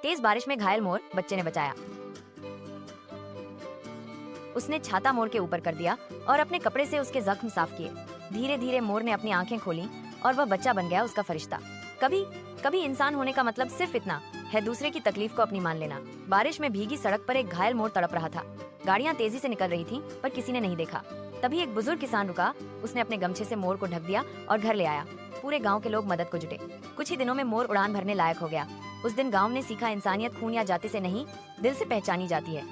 तेज बारिश में घायल मोर बच्चे ने बचाया। उसने छाता मोर के ऊपर कर दिया और अपने कपड़े से उसके जख्म साफ किए। धीरे धीरे मोर ने अपनी आंखें खोली और वह बच्चा बन गया उसका फरिश्ता। कभी कभी इंसान होने का मतलब सिर्फ इतना है, दूसरे की तकलीफ को अपनी मान लेना। बारिश में भीगी सड़क पर एक घायल मोर तड़प रहा था। गाड़ियां तेजी से निकल रही थीं, पर किसी ने नहीं देखा। तभी एक बुजुर्ग किसान रुका। उसने अपने गमछे से मोर को ढक दिया और घर ले आया। पूरे गांव के लोग मदद को जुटे। कुछ ही दिनों में मोर उड़ान भरने लायक हो गया। उस दिन गांव ने सीखा, इंसानियत खून या जाति से नहीं, दिल से पहचानी जाती है।